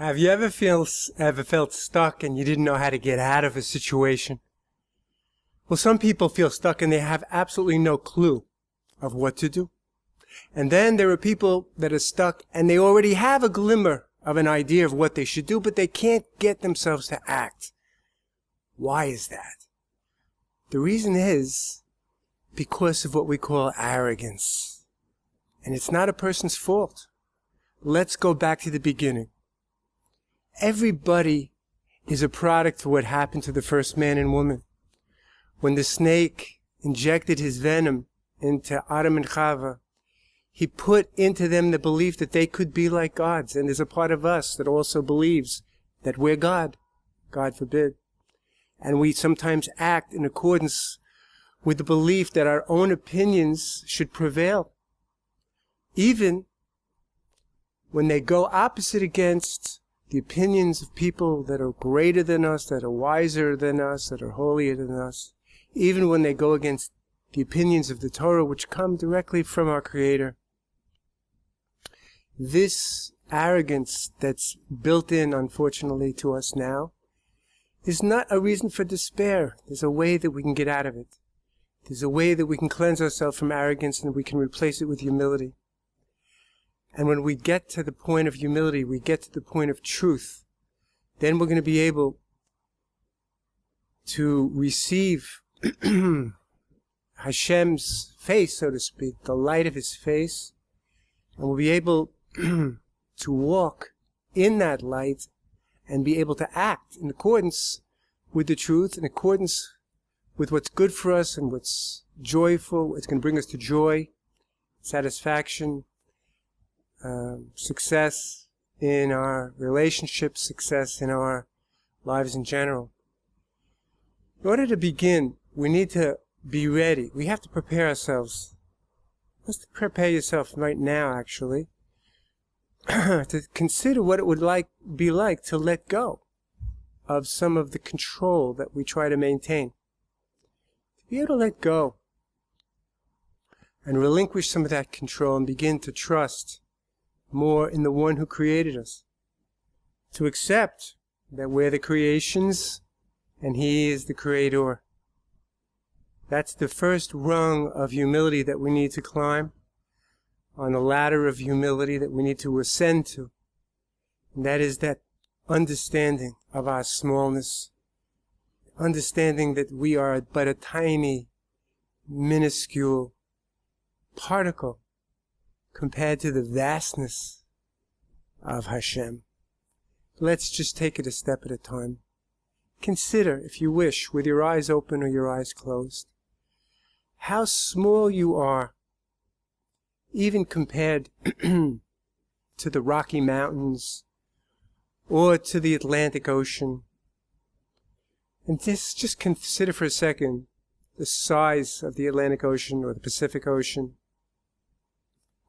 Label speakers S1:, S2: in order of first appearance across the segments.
S1: Have you ever felt stuck and you didn't know how to get out of a situation? Well, some people feel stuck and they have absolutely no clue of what to do. And then there are people that are stuck and they already have a glimmer of an idea of what they should do, but they can't get themselves to act. Why is that? The reason is because of what we call arrogance. And it's not a person's fault. Let's go back to the beginning. Everybody is a product of what happened to the first man and woman. When the snake injected his venom into Adam and Chava, he put into them the belief that they could be like gods. And there's a part of us that also believes that we're God. God forbid. And we sometimes act in accordance with the belief that our own opinions should prevail. Even when they go opposite against the opinions of people that are greater than us, that are wiser than us, that are holier than us, even when they go against the opinions of the Torah, which come directly from our Creator. This arrogance that's built in, unfortunately, to us now, is not a reason for despair. There's a way that we can get out of it. There's a way that we can cleanse ourselves from arrogance and we can replace it with humility. And when we get to the point of humility, we get to the point of truth, then we're going to be able to receive Hashem's face, so to speak, the light of His face, and we'll be able to walk in that light and be able to act in accordance with the truth, in accordance with what's good for us and what's joyful, what's going to bring us to joy, satisfaction, success in our relationships, success in our lives in general. In order to begin, we need to be ready. We have to prepare ourselves. Let's prepare yourself right now, actually, to consider what it would be like to let go of some of the control that we try to maintain. To be able to let go and relinquish some of that control and begin to trust more in the one who created us. To accept that we're the creations and He is the Creator. That's the first rung of humility that we need to climb, on the ladder of humility that we need to ascend to. And that is that understanding of our smallness, understanding that we are but a tiny, minuscule particle compared to the vastness of Hashem. Let's just take it a step at a time. Consider, if you wish, with your eyes open or your eyes closed, how small you are, even compared to the Rocky Mountains or to the Atlantic Ocean. And just consider for a second the size of the Atlantic Ocean or the Pacific Ocean.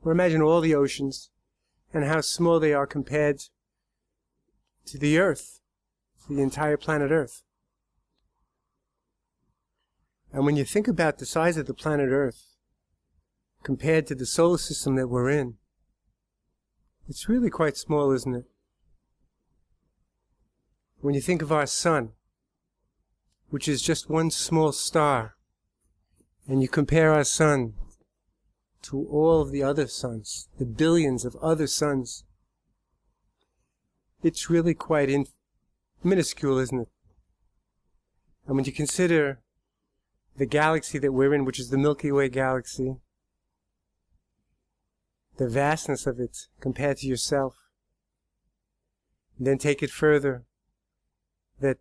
S1: Or imagine all the oceans and how small they are compared to the Earth, the entire planet Earth. And when you think about the size of the planet Earth compared to the solar system that we're in, it's really quite small, isn't it? When you think of our sun, which is just one small star, and you compare our sun to all of the other suns, the billions of other suns, it's really quite minuscule, isn't it? And when you consider the galaxy that we're in, which is the Milky Way galaxy, the vastness of it compared to yourself, and then take it further, that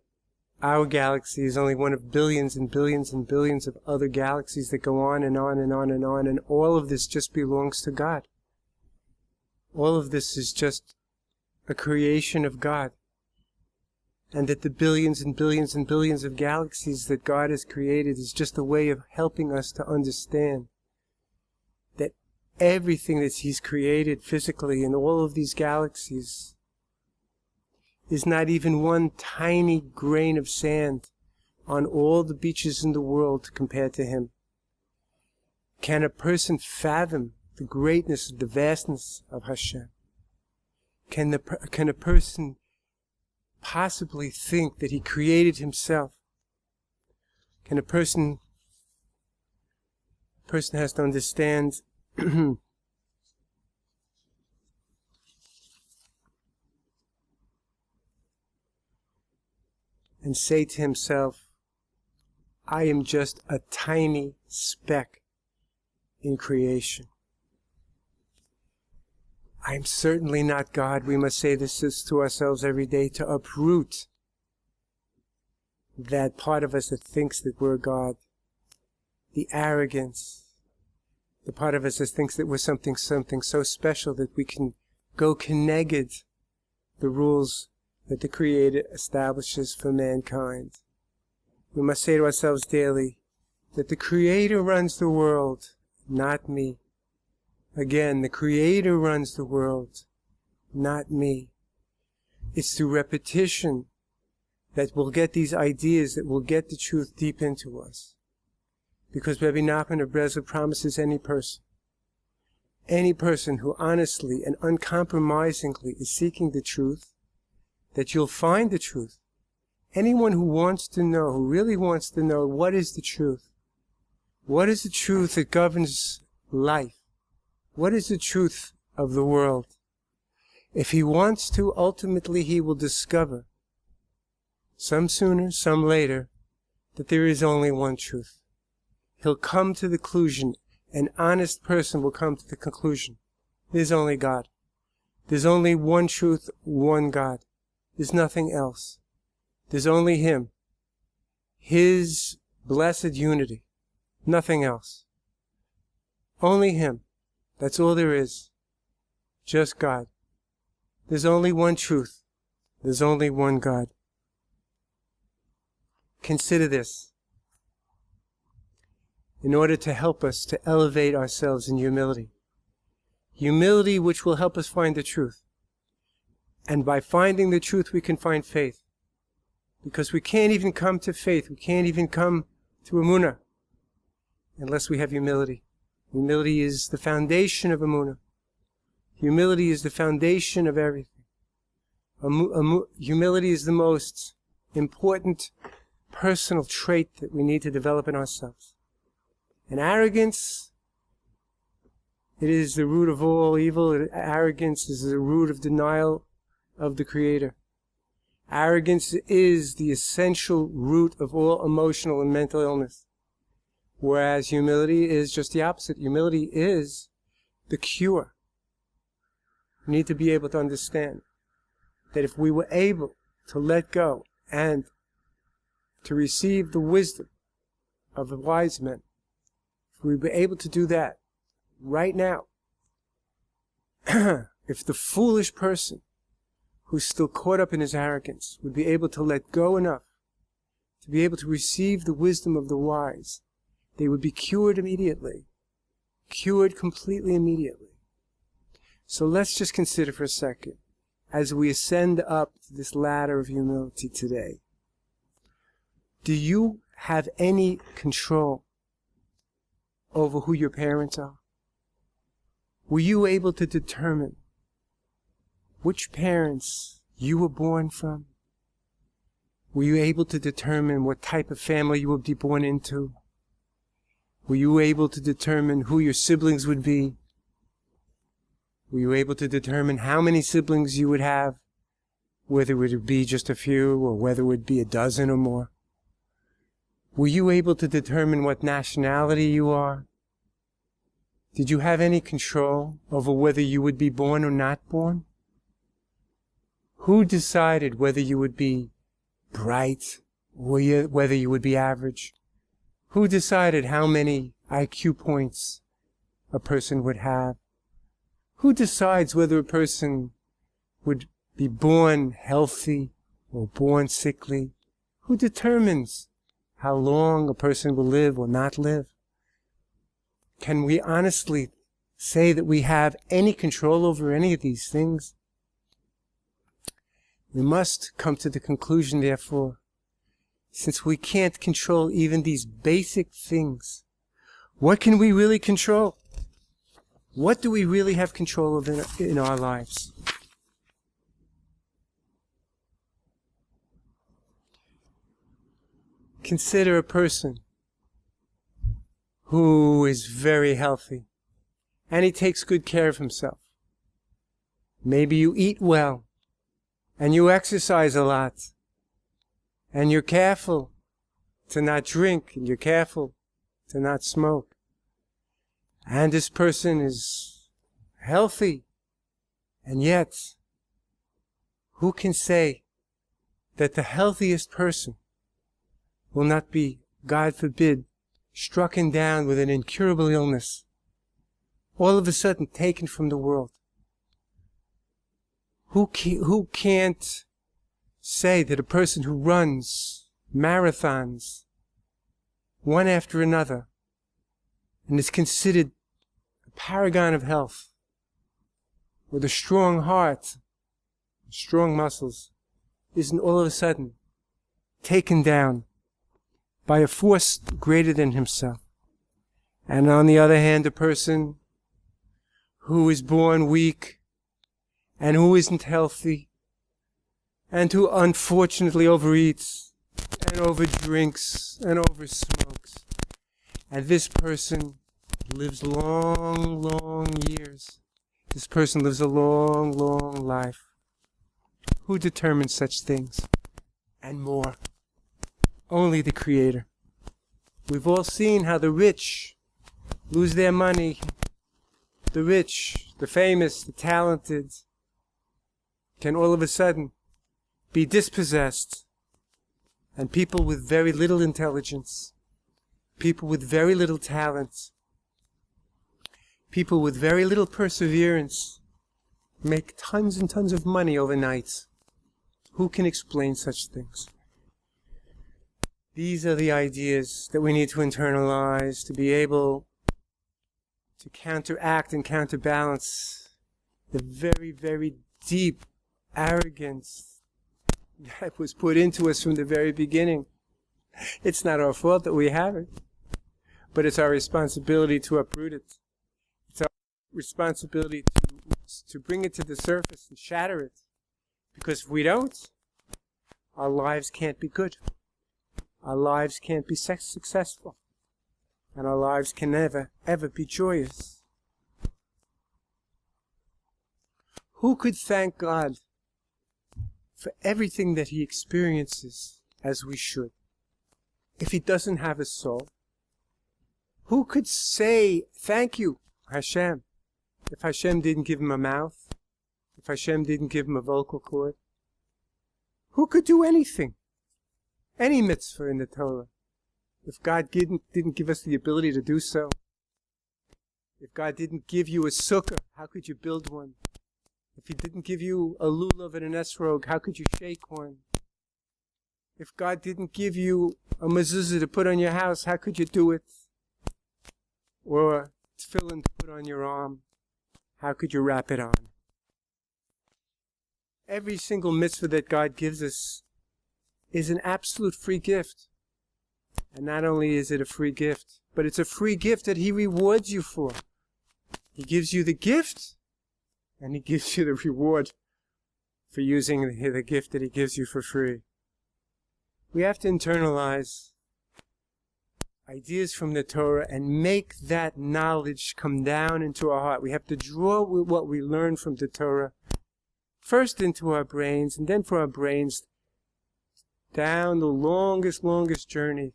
S1: our galaxy is only one of billions and billions and billions of other galaxies that go on and on and on and on, and all of this just belongs to God. All of this is just a creation of God. And that the billions and billions and billions of galaxies that God has created is just a way of helping us to understand that everything that He's created physically in all of these galaxies is not even one tiny grain of sand on all the beaches in the world compared to Him. Can a person fathom the greatness, the vastness of Hashem? Can a person possibly think that he created himself? Can a person has to understand and say to himself, I am just a tiny speck in creation. I am certainly not God. We must say this to ourselves every day, to uproot that part of us that thinks that we're God. The arrogance, the part of us that thinks that we're something so special that we can go keneged the rules that the Creator establishes for mankind. We must say to ourselves daily that the Creator runs the world, not me. Again, the Creator runs the world, not me. It's through repetition that we'll get these ideas, that will get the truth deep into us. Because Rebbe Nachman of Breslov promises any person who honestly and uncompromisingly is seeking the truth, that you'll find the truth. Anyone who wants to know, who really wants to know what is the truth, what is the truth that governs life, what is the truth of the world, if he wants to, ultimately he will discover, some sooner, some later, that there is only one truth. He'll come to the conclusion, an honest person will come to the conclusion, there's only God. There's only one truth, one God. There's nothing else. There's only Him. His blessed unity. Nothing else. Only Him. That's all there is. Just God. There's only one truth. There's only one God. Consider this. In order to help us to elevate ourselves in humility. Humility which will help us find the truth. And by finding the truth we can find faith. Because we can't even come to faith, we can't even come to Emunah unless we have humility. Humility is the foundation of Emunah. Humility is the foundation of everything. Humility is the most important personal trait that we need to develop in ourselves. And arrogance, it is the root of all evil. Arrogance is the root of denial of the Creator. Arrogance is the essential root of all emotional and mental illness. Whereas humility is just the opposite. Humility is the cure. We need to be able to understand that if we were able to let go and to receive the wisdom of the wise men, if we were able to do that right now, if the foolish person who's still caught up in his arrogance would be able to let go enough to be able to receive the wisdom of the wise, they would be cured immediately. Cured completely immediately. So let's just consider for a second, as we ascend up to this ladder of humility today, do you have any control over who your parents are? Were you able to determine which parents you were born from? Were you able to determine what type of family you would be born into? Were you able to determine who your siblings would be? Were you able to determine how many siblings you would have? Whether it would be just a few or whether it would be a dozen or more? Were you able to determine what nationality you are? Did you have any control over whether you would be born or not born? Who decided whether you would be bright or whether you would be average? Who decided how many IQ points a person would have? Who decides whether a person would be born healthy or born sickly? Who determines how long a person will live or not live? Can we honestly say that we have any control over any of these things? We must come to the conclusion, therefore, since we can't control even these basic things, what can we really control? What do we really have control of in our lives? Consider a person who is very healthy and he takes good care of himself. Maybe you eat well and you exercise a lot and you're careful to not drink and you're careful to not smoke. And this person is healthy, and yet who can say that the healthiest person will not be, God forbid, stricken down with an incurable illness, all of a sudden taken from the world? Who can't say that a person who runs marathons one after another and is considered a paragon of health, with a strong heart, strong muscles, isn't all of a sudden taken down by a force greater than himself? And on the other hand, a person who is born weak and who isn't healthy and who unfortunately overeats and overdrinks and oversmokes, and this person lives long, long years. This person lives a long, long life. Who determines such things? And more. Only the Creator. We've all seen how the rich lose their money. The rich, the famous, the talented can all of a sudden be dispossessed. And people with very little intelligence, people with very little talent, people with very little perseverance make tons and tons of money overnight. Who can explain such things? These are the ideas that we need to internalize to be able to counteract and counterbalance the very, very deep arrogance that was put into us from the very beginning. It's not our fault that we have it, but it's our responsibility to uproot it. It's our responsibility to bring it to the surface and shatter it. Because if we don't, our lives can't be good. Our lives can't be successful. And our lives can never, ever be joyous. Who could thank God for everything that he experiences as we should, if he doesn't have a soul? Who could say, thank you, Hashem, if Hashem didn't give him a mouth, if Hashem didn't give him a vocal cord? Who could do anything? Any mitzvah in the Torah, if God didn't give us the ability to do so? If God didn't give you a sukkah, how could you build one? If he didn't give you a lulav and an esrog, how could you shake one? If God didn't give you a mezuzah to put on your house, how could you do it? Or tefillin to put on your arm, how could you wrap it on? Every single mitzvah that God gives us is an absolute free gift. And not only is it a free gift, but it's a free gift that he rewards you for. He gives you the gift, and he gives you the reward for using the gift that he gives you for free. We have to internalize ideas from the Torah and make that knowledge come down into our heart. We have to draw what we learn from the Torah first into our brains, and then for our brains down the longest journey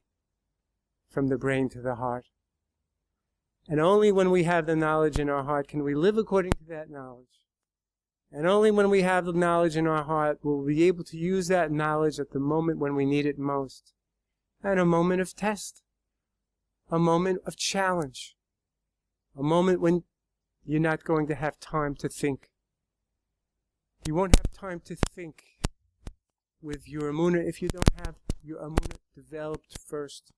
S1: from the brain to the heart. And only when we have the knowledge in our heart can we live according to that knowledge. And only when we have the knowledge in our heart will we be able to use that knowledge at the moment when we need it most. And a moment of test. A moment of challenge. A moment when you're not going to have time to think. You won't have time to think with your emunah if you don't have your emunah developed first.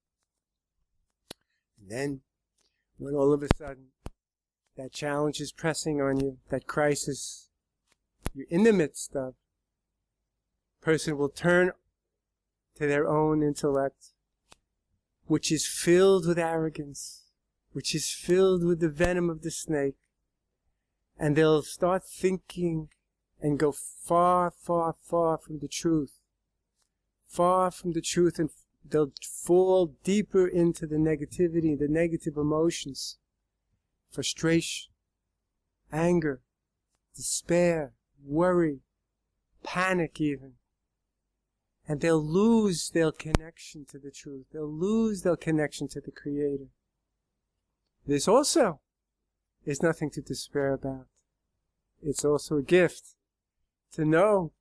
S1: And then, when all of a sudden that challenge is pressing on you, that crisis you're in the midst of, a person will turn to their own intellect, which is filled with arrogance, which is filled with the venom of the snake, and they'll start thinking and go far, far, far from the truth. Far from the truth, and they'll fall deeper into the negativity, the negative emotions, frustration, anger, despair, worry, panic even. And they'll lose their connection to the truth. They'll lose their connection to the Creator. This also is nothing to despair about. It's also a gift to know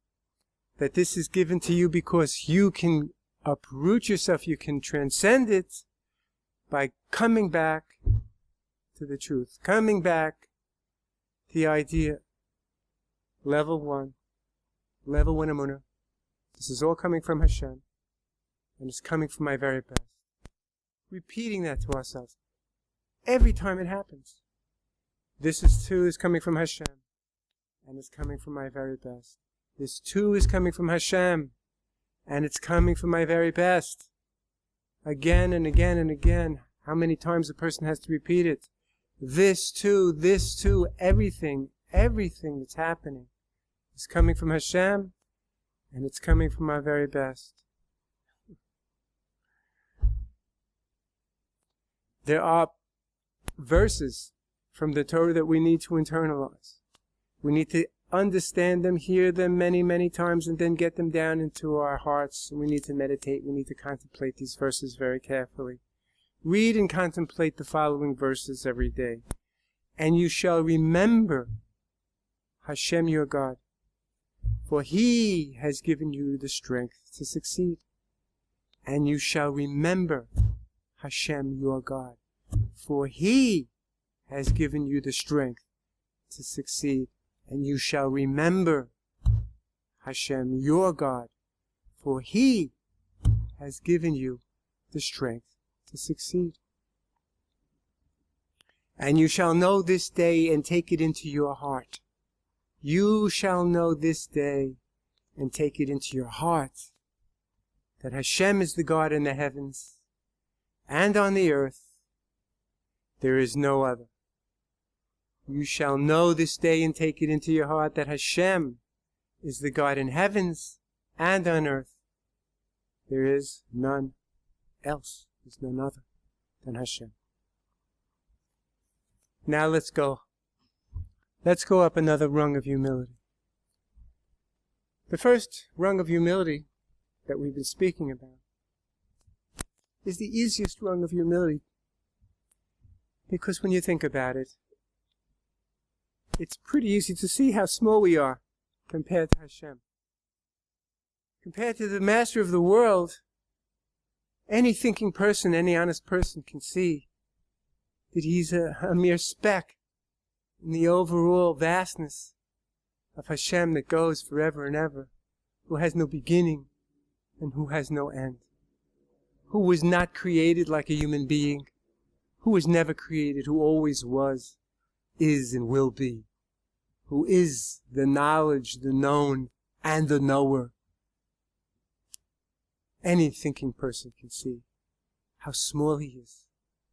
S1: that this is given to you because you can uproot yourself, you can transcend it by coming back to the truth, coming back to the idea. Level one Emunah. This is all coming from Hashem, and it's coming from my very best. Repeating that to ourselves every time it happens. This is too is coming from Hashem, and it's coming from my very best. This too is coming from Hashem, and it's coming from my very best. Again and again and again. How many times a person has to repeat it? This too, everything that's happening is coming from Hashem, and it's coming from our very best. There are verses from the Torah that we need to internalize. We need to understand them, hear them many, many times, and then get them down into our hearts. And we need to meditate. We need to contemplate these verses very carefully. Read and contemplate the following verses every day. And you shall remember Hashem your God, for He has given you the strength to succeed. And you shall remember Hashem your God, for He has given you the strength to succeed. And you shall remember Hashem your God, for He has given you the strength to succeed. And you shall know this day and take it into your heart. You shall know this day and take it into your heart that Hashem is the God in the heavens and on the earth. There is no other. You shall know this day and take it into your heart that Hashem is the God in heavens and on earth. There is none else. There's none other than Hashem. Now let's go. Let's go up another rung of humility. The first rung of humility that we've been speaking about is the easiest rung of humility, because when you think about it, it's pretty easy to see how small we are compared to Hashem. Compared to the Master of the world, any thinking person, any honest person can see that He's a mere speck in the overall vastness of Hashem that goes forever and ever, who has no beginning and who has no end, who was not created like a human being, who was never created, who always was, is and will be, who is the knowledge, the known, and the knower. Any thinking person can see how small He is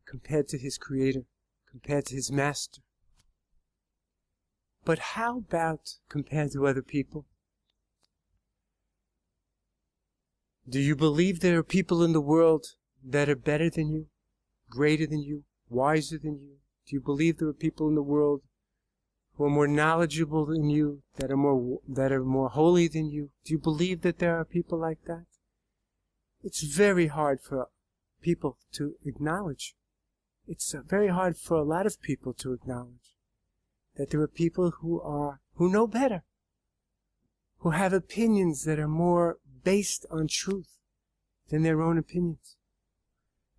S1: compared to His Creator, compared to His Master. But how about compared to other people? Do you believe there are people in the world that are better than you, greater than you, wiser than you? Do you believe there are people in the world who are more knowledgeable than you, that are more holy than you? Do you believe that there are people like that? It's very hard for people to acknowledge. It's very hard for a lot of people to acknowledge that there are people who know better, who have opinions that are more based on truth than their own opinions.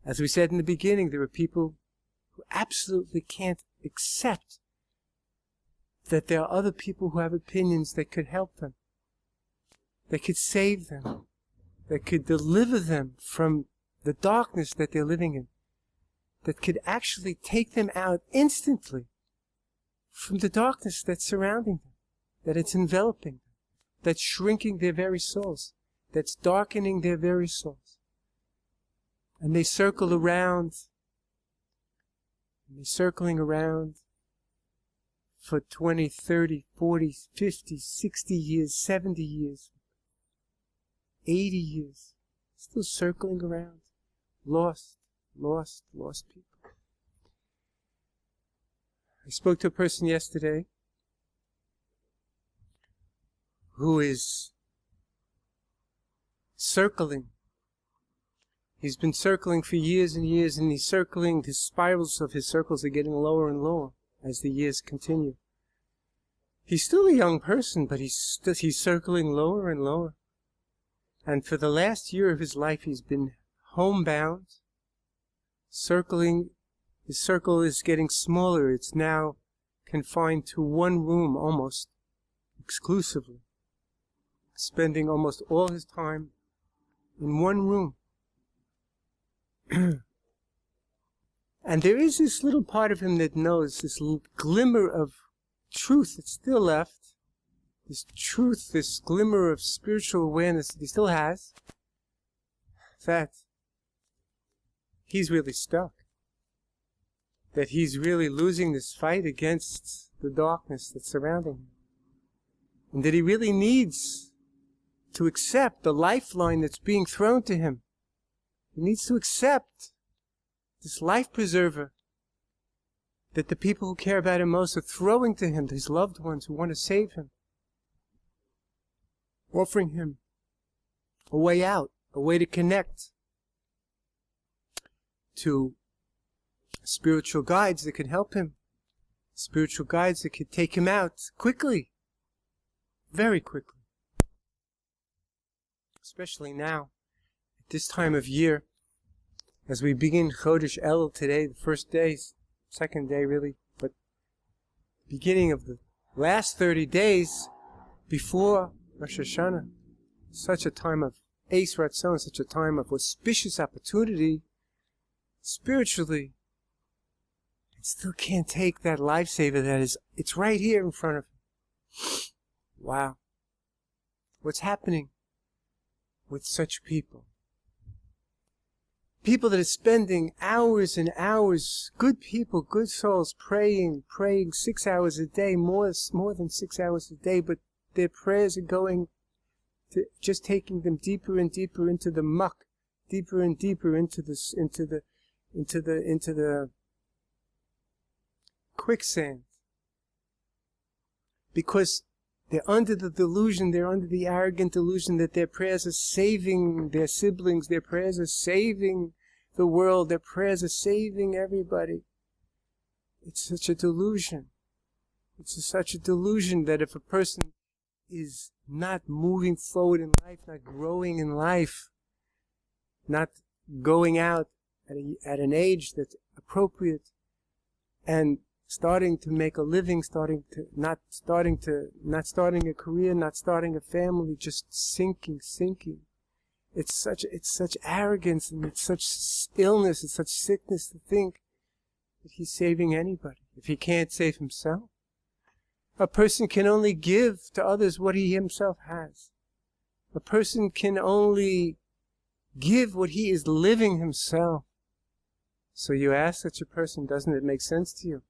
S1: As we said in the beginning, there are people who absolutely can't accept that there are other people who have opinions that could help them, that could save them, that could deliver them from the darkness that they're living in, that could actually take them out instantly from the darkness that's surrounding them, that it's enveloping them, that's shrinking their very souls, that's darkening their very souls. And they circle around, and they're circling around for 20, 30, 40, 50, 60 years, 70 years, 80 years, Still circling around. Lost people. I spoke to a person yesterday who is circling. He's been circling for years and years, and he's circling, his spirals of his circles are getting lower and lower as the years continue. He's still a young person, but he's circling lower and lower. And for the last year of his life, he's been homebound, circling. His circle is getting smaller. It's now confined to one room almost exclusively, spending almost all his time in one room. And there is this little part of him that knows, this glimmer of truth that's still left, this truth, this glimmer of spiritual awareness that he still has, that he's really stuck. That he's really losing this fight against the darkness that's surrounding him. And that he really needs to accept the lifeline that's being thrown to him. He needs to accept this life preserver that the people who care about him most are throwing to him, his loved ones who want to save him. Offering him a way out, a way to connect to spiritual guides that could help him. Spiritual guides that could take him out quickly. Very quickly. Especially now, at this time of year, as we begin Chodesh Elul today, the first day, second day really, but beginning of the last 30 days before Rosh Hashanah. Such a time of Eis Ratzon, such a time of auspicious opportunity, spiritually. And still can't take that lifesaver that is, it's right here in front of him. Wow. What's happening with such people? People that are spending hours and hours, good people, good souls, praying 6 hours a day, more than 6 hours a day, but their prayers are going to just taking them deeper and deeper into the muck, deeper and deeper into the quicksand. Because they're under the delusion, they're under the arrogant delusion that their prayers are saving their siblings, their prayers are saving the world, their prayers are saving everybody. It's such a delusion. It's such a delusion that if a person is not moving forward in life, not growing in life, not going out at an age that's appropriate, and starting to make a living, not starting a career, not starting a family, just sinking. It's such arrogance, and it's such illness, it's such sickness to think that he's saving anybody if he can't save himself. A person can only give to others what he himself has. A person can only give what he is living himself. So you ask such a person, doesn't it make sense to you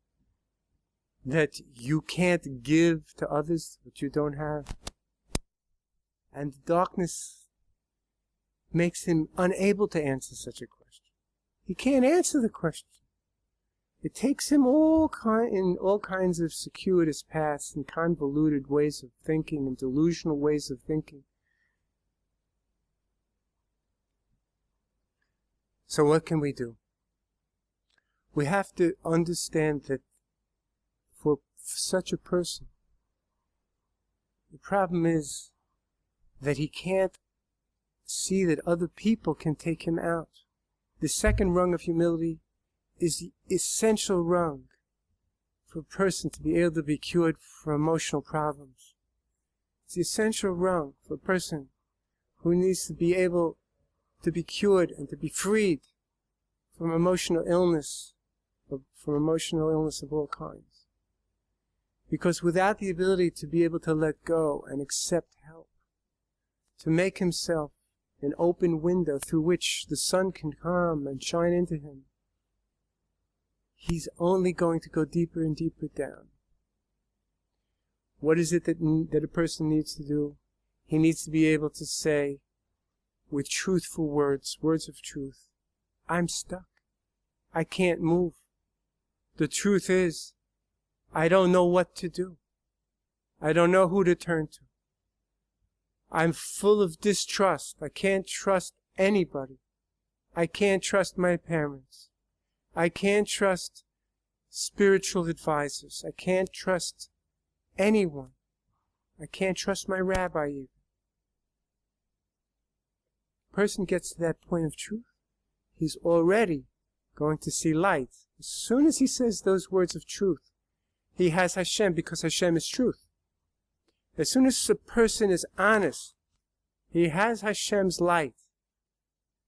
S1: that you can't give to others what you don't have? And darkness makes him unable to answer such a question. He can't answer the question. It takes him in all kinds of circuitous paths and convoluted ways of thinking and delusional ways of thinking. So what can we do? We have to understand that for such a person, the problem is that he can't see that other people can take him out. The second rung of humility is the essential rung for a person to be able to be cured from emotional problems. It's the essential rung for a person who needs to be able to be cured and to be freed from emotional illness, of all kinds. Because without the ability to be able to let go and accept help, to make himself an open window through which the sun can come and shine into him, he's only going to go deeper and deeper down. What is it that a person needs to do? He needs to be able to say, with truthful words, words of truth. I'm stuck. I can't move. The truth is, I don't know what to do. I don't know who to turn to. I'm full of distrust. I can't trust anybody. I can't trust my parents. I can't trust spiritual advisors. I can't trust anyone. I can't trust my rabbi even. A person gets to that point of truth, he's already going to see light. As soon as he says those words of truth, he has Hashem, because Hashem is truth. As soon as a person is honest, he has Hashem's light.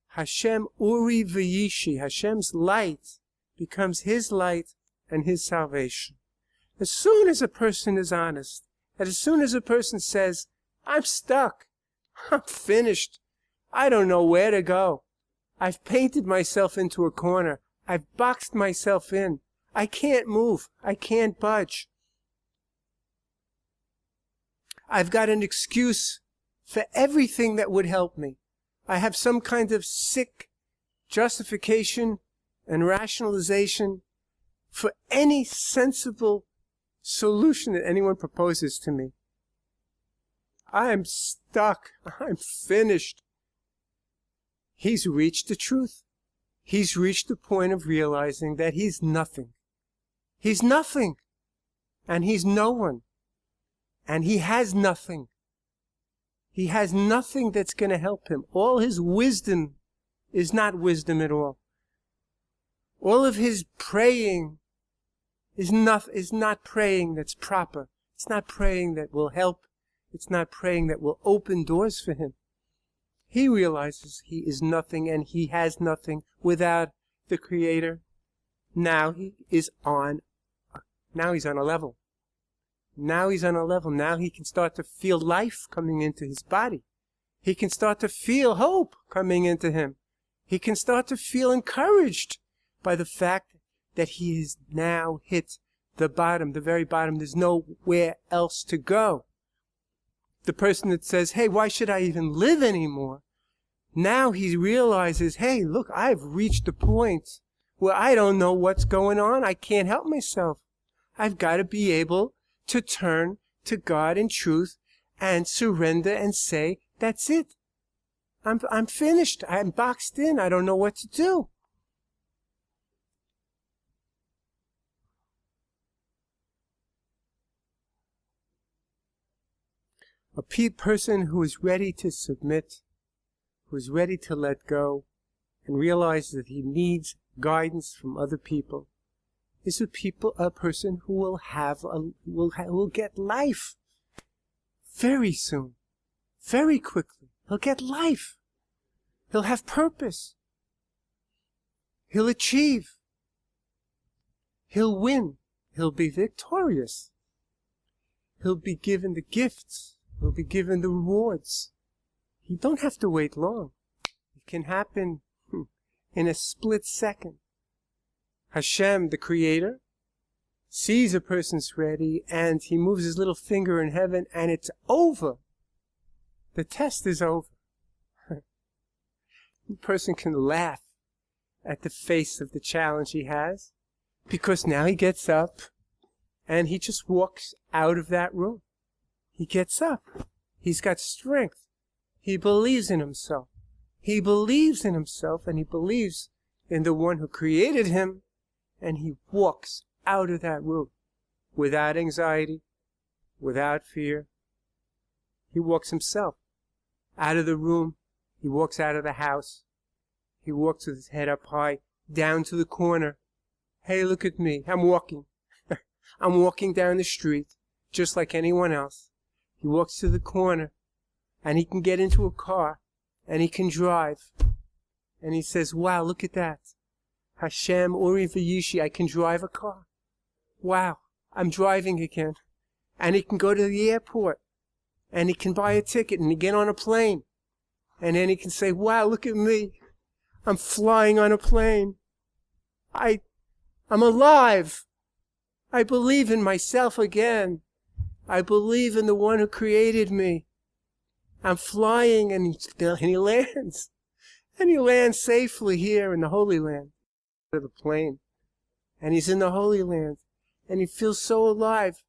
S1: Hashem Uri V'Yishi, Hashem's light becomes his light and his salvation. As soon as a person is honest, and as soon as a person says, I'm stuck, I'm finished, I don't know where to go, I've painted myself into a corner, I've boxed myself in, I can't move, I can't budge, I've got an excuse for everything that would help me. I have some kind of sick justification and rationalization for any sensible solution that anyone proposes to me. I'm stuck. I'm finished. He's reached the truth. He's reached the point of realizing that he's nothing. He's nothing. And he's no one. And he has nothing. He has nothing that's going to help him. All his wisdom is not wisdom at all. All of his praying is not praying that's proper. It's not praying that will help. It's not praying that will open doors for him. He realizes he is nothing and he has nothing without the Creator. Now he's on a level. Now he's on a level. Now he can start to feel life coming into his body. He can start to feel hope coming into him. He can start to feel encouraged by the fact that he has now hit the bottom, the very bottom. There's nowhere else to go. The person that says, hey, why should I even live anymore? Now he realizes, hey, look, I've reached the point where I don't know what's going on. I can't help myself. I've got to be able to turn to God in truth and surrender and say, that's it. I'm finished. I'm boxed in. I don't know what to do. A person who is ready to submit, who is ready to let go, and realizes that he needs guidance from other people, is a person who will get life very soon, very quickly. He'll get life. He'll have purpose. He'll achieve. He'll win. He'll be victorious. He'll be given the gifts. He'll be given the rewards. You don't have to wait long. It can happen in a split second. Hashem, the Creator, sees a person's ready and he moves his little finger in heaven and it's over. The test is over. The person can laugh at the face of the challenge he has because now he gets up and he just walks out of that room. He gets up. He's got strength. He believes in himself. He believes in himself and he believes in the one who created him, and he walks out of that room without anxiety, without fear. He walks himself out of the room. He walks out of the house. He walks with his head up high, down to the corner. Hey, look at me. I'm walking. I'm walking down the street, just like anyone else. He walks to the corner, and he can get into a car, and he can drive. And he says, wow, look at that. Hashem, Uri V'Yishi, I can drive a car. Wow, I'm driving again. And he can go to the airport, and he can buy a ticket, and he get on a plane. And then he can say, wow, look at me. I'm flying on a plane. I'm alive. I believe in myself again. I believe in the one who created me. I'm flying, and he lands. And he lands safely here in the Holy Land, of the plane. And he's in the Holy Land. And he feels so alive.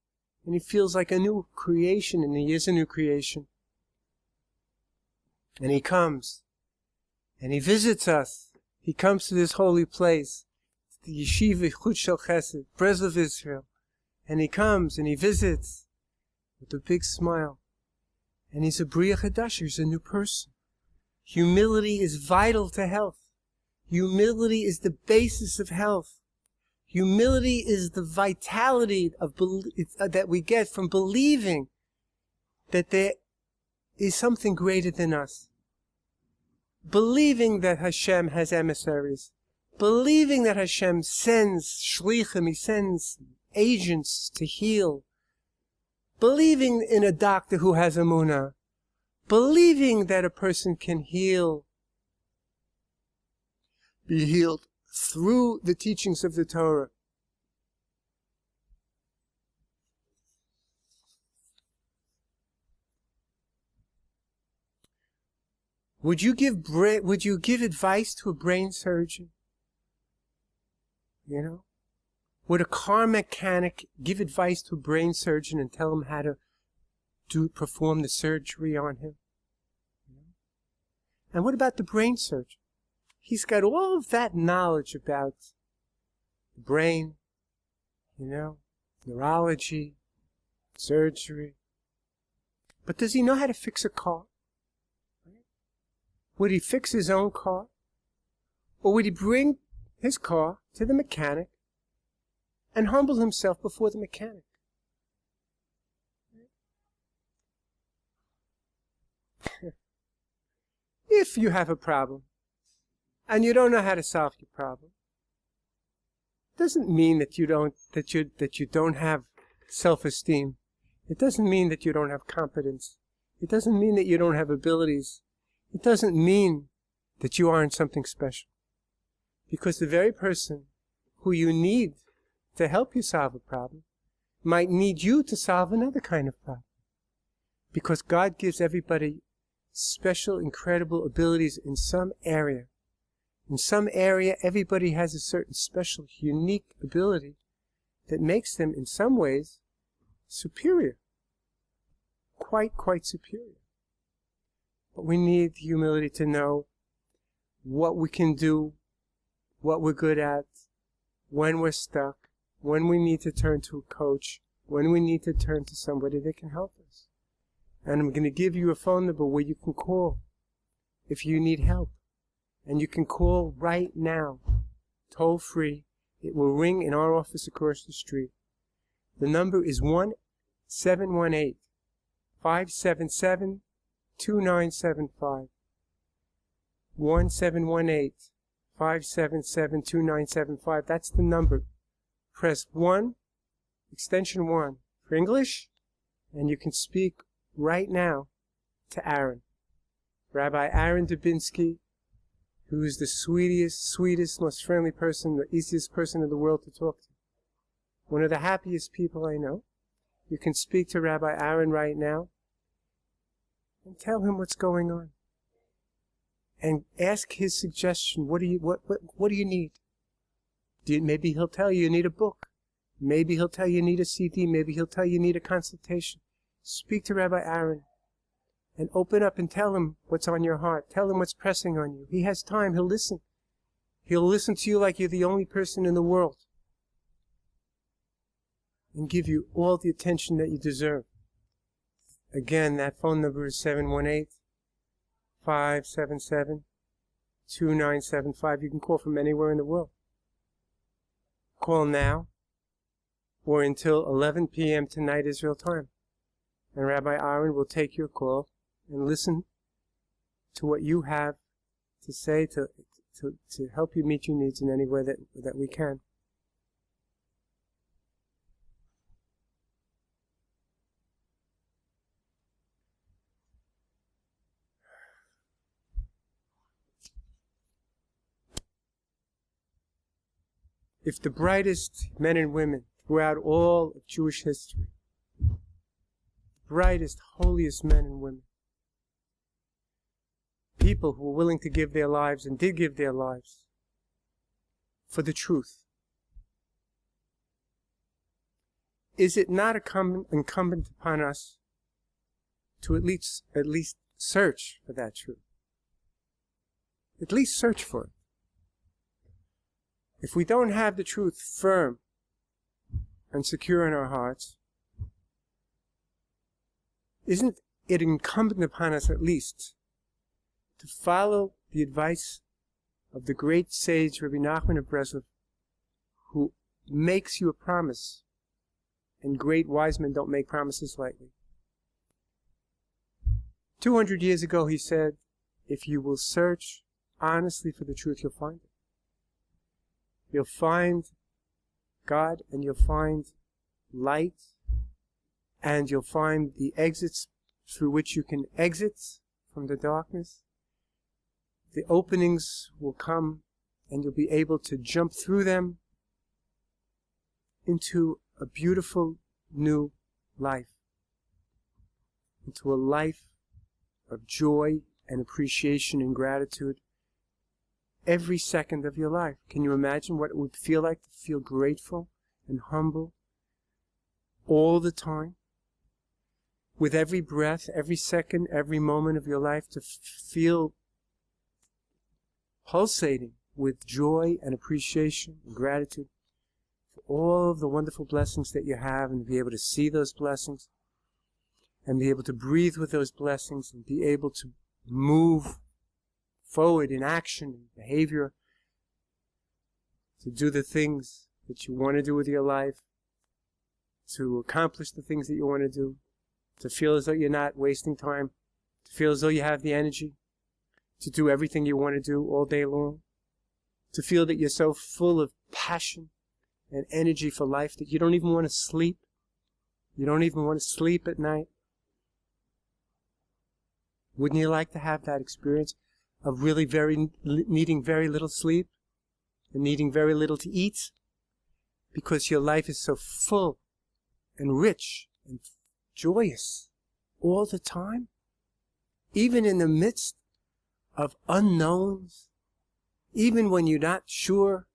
S1: And he feels like a new creation, and he is a new creation. And he comes. And he visits us. He comes to this holy place, the Yeshiva Chut Shel Chesed, Breslov, Israel. And he comes and he visits with a big smile. And he's a Bria Chadasha, he's a new person. Humility is vital to health. Humility is the basis of health. Humility is the vitality of that we get from believing that there is something greater than us. Believing that Hashem has emissaries. Believing that Hashem sends shlichim, he sends agents to heal. Believing in a doctor who has emunah. Believing that a person can be healed through the teachings of the Torah. Would you give advice to a brain surgeon? You know? Would a car mechanic give advice to a brain surgeon and tell him how to perform the surgery on him? And what about the brain surgeon? He's got all of that knowledge about the brain, neurology, surgery. But does he know how to fix a car? Would he fix his own car? Or would he bring his car to the mechanic and humble himself before the mechanic? If you have a problem and you don't know how to solve your problem, doesn't mean that you don't have self-esteem. It doesn't mean that you don't have competence. It doesn't mean that you don't have abilities. It doesn't mean that you aren't something special. Because the very person who you need to help you solve a problem might need you to solve another kind of problem. Because God gives everybody special, incredible abilities in some area. In some area, everybody has a certain special, unique ability that makes them, in some ways, superior. Quite superior. But we need humility to know what we can do, what we're good at, when we're stuck, when we need to turn to a coach, when we need to turn to somebody that can help us. And I'm going to give you a phone number where you can call if you need help. And you can call right now, toll free. It will ring in our office across the street. The number is 1-718-577-2975. 1-718-577-2975. That's the number. Press 1, extension 1 for English, and you can speak right now to Aaron. Rabbi Aaron Dubinsky, who is the sweetest, most friendly person, the easiest person in the world to talk to. One of the happiest people I know. You can speak to Rabbi Aaron right now and tell him what's going on. And ask his suggestion. What do you need? Maybe he'll tell you need a book. Maybe he'll tell you need a CD. Maybe he'll tell you need a consultation. Speak to Rabbi Aaron and open up and tell him what's on your heart. Tell him what's pressing on you. He has time. He'll listen. He'll listen to you like you're the only person in the world and give you all the attention that you deserve. Again, that phone number is 718-577-2975. You can call from anywhere in the world. Call now or until 11 p.m. tonight Israel time. And Rabbi Aaron will take your call and listen to what you have to say to help you meet your needs in any way that we can. If the brightest men and women throughout all of Jewish history, brightest, holiest men and women, people who were willing to give their lives and did give their lives for the truth. Is it not incumbent upon us to at least search for that truth? At least search for it. If we don't have the truth firm and secure in our hearts, isn't it incumbent upon us at least to follow the advice of the great sage Rabbi Nachman of Breslov, who makes you a promise, and great wise men don't make promises lightly. 200 years ago he said, if you will search honestly for the truth, you'll find it. You'll find God, and you'll find light, and you'll find the exits through which you can exit from the darkness. The openings will come, and you'll be able to jump through them into a beautiful new life, into a life of joy and appreciation and gratitude every second of your life. Can you imagine what it would feel like to feel grateful and humble all the time? With every breath, every second, every moment of your life, to feel pulsating with joy and appreciation and gratitude for all of the wonderful blessings that you have, and be able to see those blessings and be able to breathe with those blessings and be able to move forward in action and behavior to do the things that you want to do with your life, to accomplish the things that you want to do, to feel as though you're not wasting time, to feel as though you have the energy to do everything you want to do all day long, to feel that you're so full of passion and energy for life that you don't even want to sleep. You don't even want to sleep at night. Wouldn't you like to have that experience of really needing very little sleep and needing very little to eat, because your life is so full and rich and joyous all the time, even in the midst of unknowns, even when you're not sure,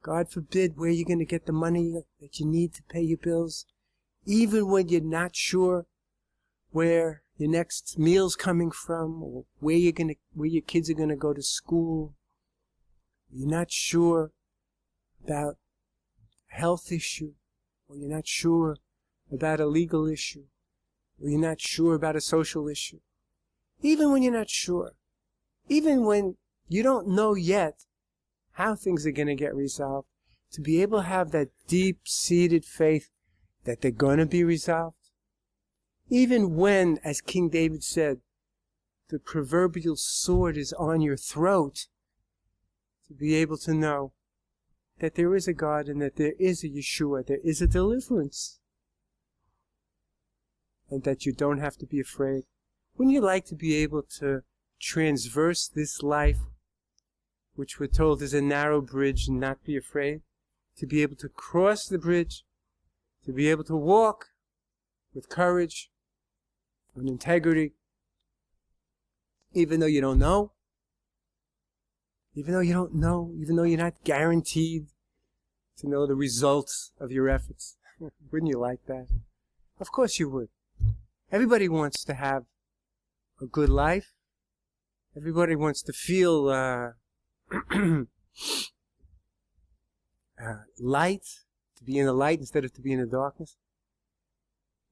S1: God forbid, where you're going to get the money that you need to pay your bills, even when you're not sure where your next meal's coming from, or where your kids are going to go to school. You're not sure about a health issue, or you're not sure about a legal issue, or you're not sure about a social issue. Even when you're not sure, even when you don't know yet how things are going to get resolved, to be able to have that deep-seated faith that they're going to be resolved. Even when, as King David said, the proverbial sword is on your throat, to be able to know that there is a God and that there is a Yeshua, there is a deliverance, and that you don't have to be afraid. Wouldn't you like to be able to transverse this life, which we're told is a narrow bridge, and not be afraid? To be able to cross the bridge, to be able to walk with courage and integrity, even though you don't know, even though you're not guaranteed to know the results of your efforts. Wouldn't you like that? Of course you would. Everybody wants to have a good life. Everybody wants to feel light, to be in the light instead of to be in the darkness.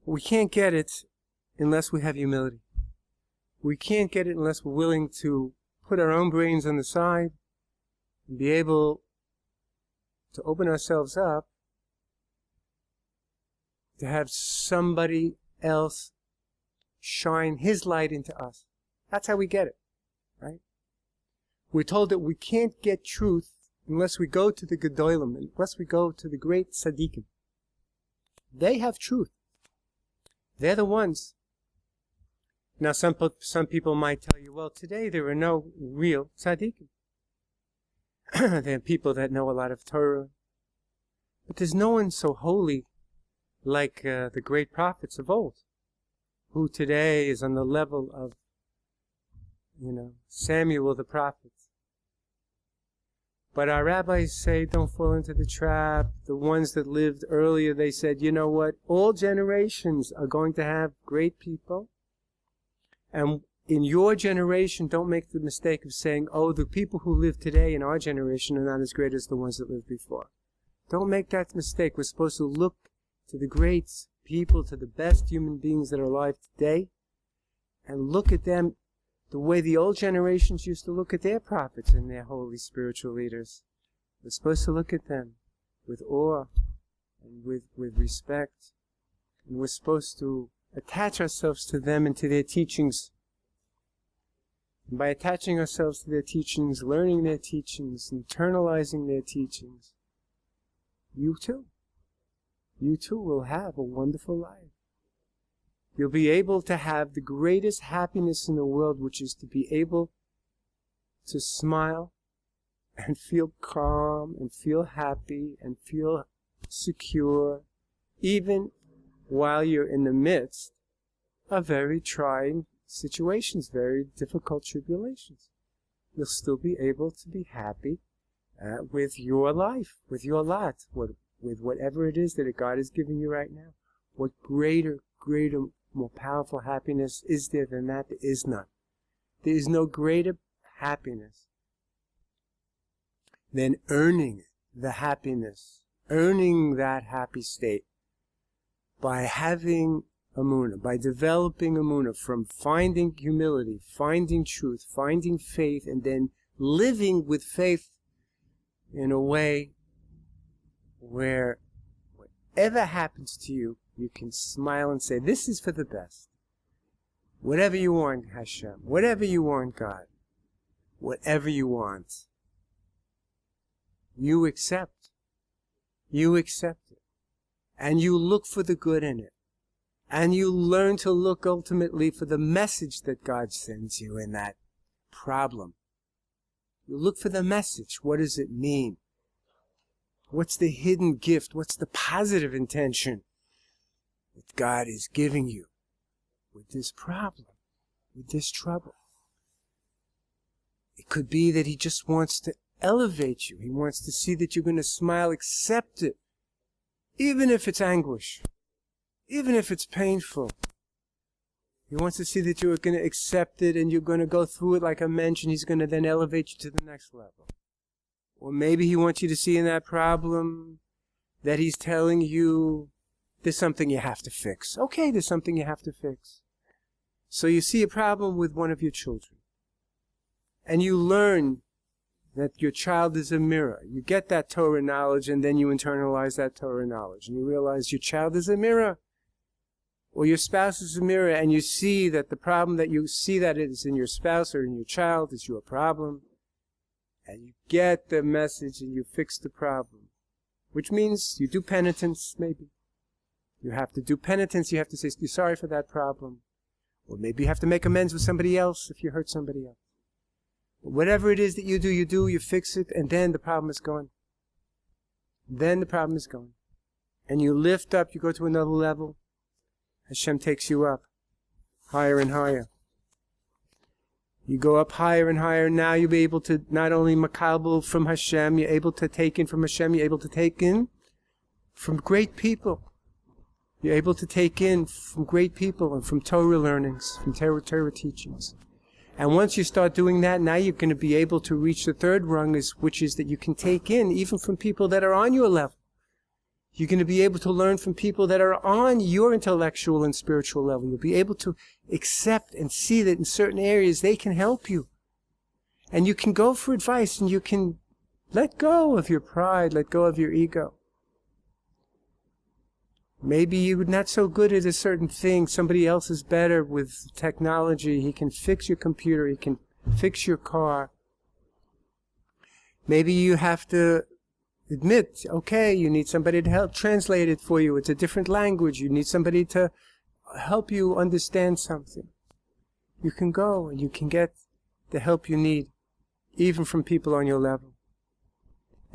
S1: We can't get it unless we have humility. We can't get it unless we're willing to put our own brains on the side and be able to open ourselves up to have somebody else shine his light into us. That's how we get it, right? We're told that we can't get truth unless we go to the Gedolim, unless we go to the great Tzaddikim. They have truth. They're the ones. Now, some people might tell you, well, today there are no real tzaddikim. There are people that know a lot of Torah. But there's no one so holy like the great prophets of old, who today is on the level of Samuel the prophet. But our rabbis say don't fall into the trap. The ones that lived earlier, they said, you know what? All generations are going to have great people. And in your generation, don't make the mistake of saying, oh, the people who live today in our generation are not as great as the ones that lived before. Don't make that mistake. We're supposed to look to the great people, to the best human beings that are alive today, and look at them the way the old generations used to look at their prophets and their holy spiritual leaders. We're supposed to look at them with awe and with respect. And we're supposed to attach ourselves to them and to their teachings. And by attaching ourselves to their teachings, learning their teachings, internalizing their teachings, you too will have a wonderful life. You'll be able to have the greatest happiness in the world, which is to be able to smile and feel calm and feel happy and feel secure, even while you're in the midst of very trying situations, very difficult tribulations. You'll still be able to be happy with your life, with your lot, with whatever it is that God is giving you right now. What greater, more powerful happiness is there than that? There is none. There is no greater happiness than earning the happiness, earning that happy state by having Amunah, by developing Amunah, from finding humility, finding truth, finding faith, and then living with faith in a way where whatever happens to you, you can smile and say, this is for the best. Whatever you want, Hashem. Whatever you want, God. Whatever you want. You accept. You accept it. And you look for the good in it. And you learn to look ultimately for the message that God sends you in that problem. You look for the message. What does it mean? What's the hidden gift? What's the positive intention that God is giving you with this problem, with this trouble? It could be that He just wants to elevate you. He wants to see that you're going to smile, accept it, even if it's anguish, even if it's painful. He wants to see that you're going to accept it and you're going to go through it like a mensch, and He's going to then elevate you to the next level. Or maybe He wants you to see in that problem that He's telling you there's something you have to fix. Okay, there's something you have to fix. So you see a problem with one of your children, and you learn that your child is a mirror. You get that Torah knowledge, and then you internalize that Torah knowledge, and you realize your child is a mirror, or your spouse is a mirror, and you see that the problem that you see that is in your spouse or in your child is your problem, and you get the message and you fix the problem, which means you do penitence, maybe. You have to do penitence. You have to say, you're sorry for that problem. Or maybe you have to make amends with somebody else if you hurt somebody else. But whatever it is that you do, you fix it, and then the problem is gone. Then the problem is gone. And you lift up, you go to another level. Hashem takes you up, higher and higher. You go up higher and higher. Now you'll be able to not only makabel from Hashem, you're able to take in from Hashem, you're able to take in from great people. You're able to take in from great people and from Torah learnings, from Torah teachings. And once you start doing that, now you're going to be able to reach the third rung, which is that you can take in even from people that are on your level. You're going to be able to learn from people that are on your intellectual and spiritual level. You'll be able to accept and see that in certain areas they can help you. And you can go for advice, and you can let go of your pride, let go of your ego. Maybe you're not so good at a certain thing. Somebody else is better with technology. He can fix your computer. He can fix your car. Maybe you have to admit, okay, you need somebody to help translate it for you. It's a different language. You need somebody to help you understand something. You can go and you can get the help you need, even from people on your level.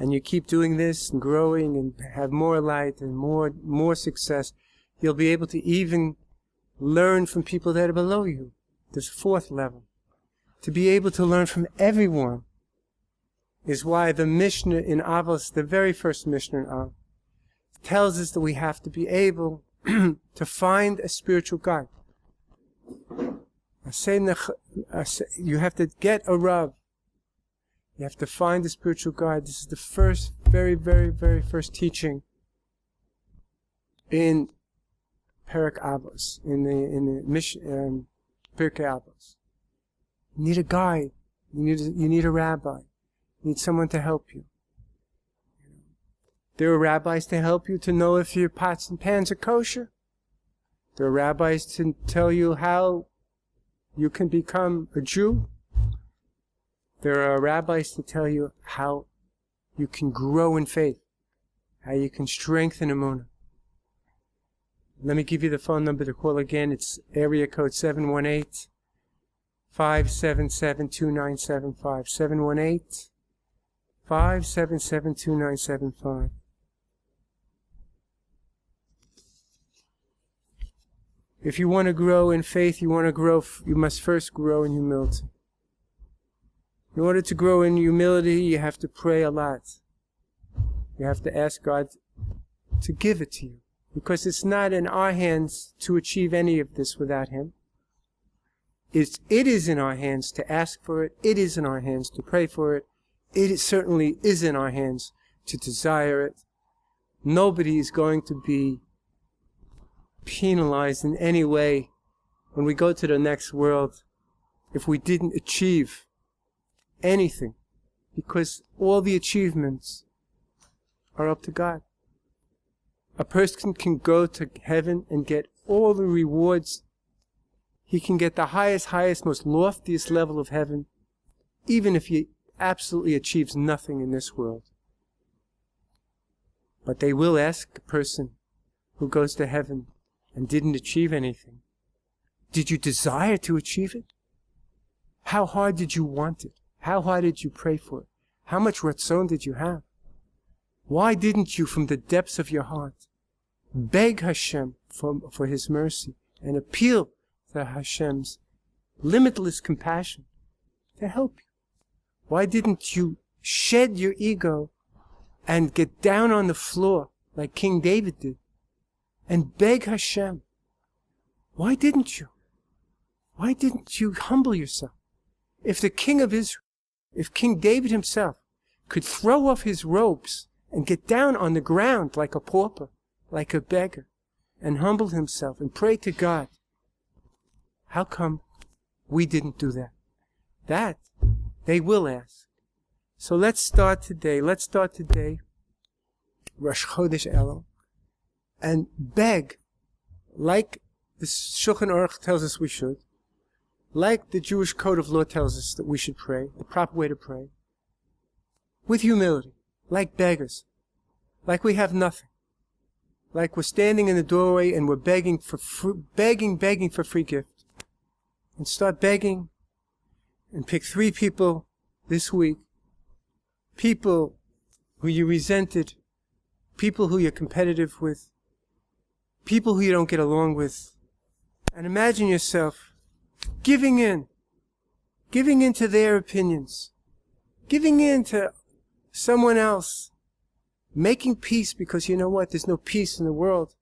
S1: And you keep doing this and growing and have more light and more success, you'll be able to even learn from people that are below you. There's a fourth level. to be able to learn from everyone, is why the Mishnah in Avos, the very first Mishnah in Avos, tells us that we have to be able to find a spiritual guide. You have to get a Rav. You have to find a spiritual guide. This is the first, very, very, very first teaching in Perek Avos, in the Mishnah, Pirkei Avos. You need a guide. You need a rabbi. You need someone to help you. There are rabbis to help you to know if your pots and pans are kosher. There are rabbis to tell you how you can become a Jew. There are rabbis to tell you how you can grow in faith, how you can strengthen emunah. Let me give you the phone number to call again. It's area code 718-577-2975. 718-577-2975. If you want to grow in faith, you must first grow in humility. In order to grow in humility, you have to pray a lot. You have to ask God to give it to you. Because it's not in our hands to achieve any of this without Him. It is in our hands to ask for it. It is in our hands to pray for it. It certainly is in our hands to desire it. Nobody is going to be penalized in any way when we go to the next world if we didn't achieve anything, because all the achievements are up to God. A person can go to heaven and get all the rewards. He can get the highest, most loftiest level of heaven, even if he absolutely achieves nothing in this world. But they will ask a person who goes to heaven and didn't achieve anything, did you desire to achieve it? How hard did you want it? How hard did you pray for it? How much ratzon did you have? Why didn't you, from the depths of your heart, beg Hashem for His mercy and appeal to Hashem's limitless compassion to help you? Why didn't you shed your ego and get down on the floor like King David did and beg Hashem? Why didn't you? Why didn't you humble yourself? If the king of Israel, if King David himself could throw off his robes and get down on the ground like a pauper, like a beggar, and humble himself and pray to God, how come we didn't do that? That they will ask. So let's start today, Rosh Chodesh Elul, and beg, like the Shulchan Aruch tells us we should, like the Jewish code of law tells us that we should pray, the proper way to pray, with humility, like beggars, like we have nothing, like we're standing in the doorway and we're begging for free gift, and start begging, and pick 3 people this week, people who you resented, people who you're competitive with, people who you don't get along with, and imagine yourself giving in to their opinions, giving in to someone else, making peace, because you know what? There's no peace in the world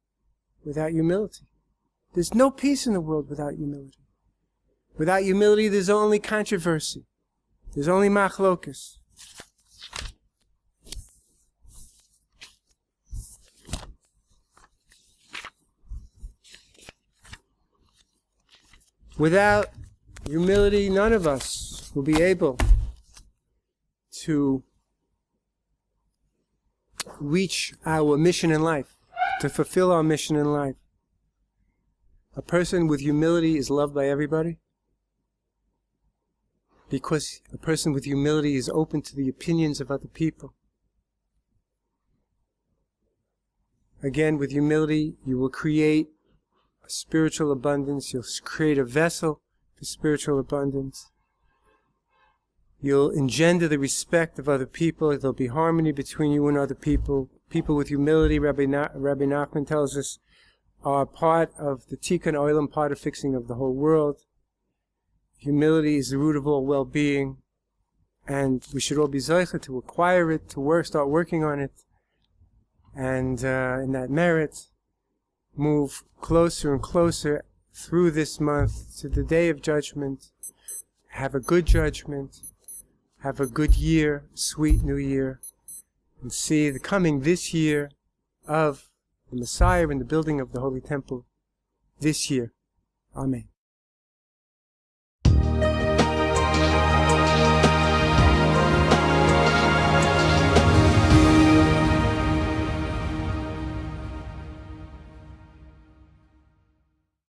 S1: without humility. There's no peace in the world without humility. Without humility, there's only controversy. There's only machlokas. Without humility, none of us will be able to reach our mission in life, to fulfill our mission in life. A person with humility is loved by everybody, because a person with humility is open to the opinions of other people. Again, with humility, you will create a spiritual abundance. You'll create a vessel for spiritual abundance. You'll engender the respect of other people. There'll be harmony between you and other people. People with humility, Rabbi Nachman tells us, are part of the Tikkun Olam, part of fixing of the whole world. Humility is the root of all well-being, and we should all be zeicha to acquire it, to start working on it, and in that merit, move closer and closer through this month to the day of judgment. Have a good judgment, have a good year, sweet new year, and see the coming this year of the Messiah and the building of the Holy Temple this year. Amen.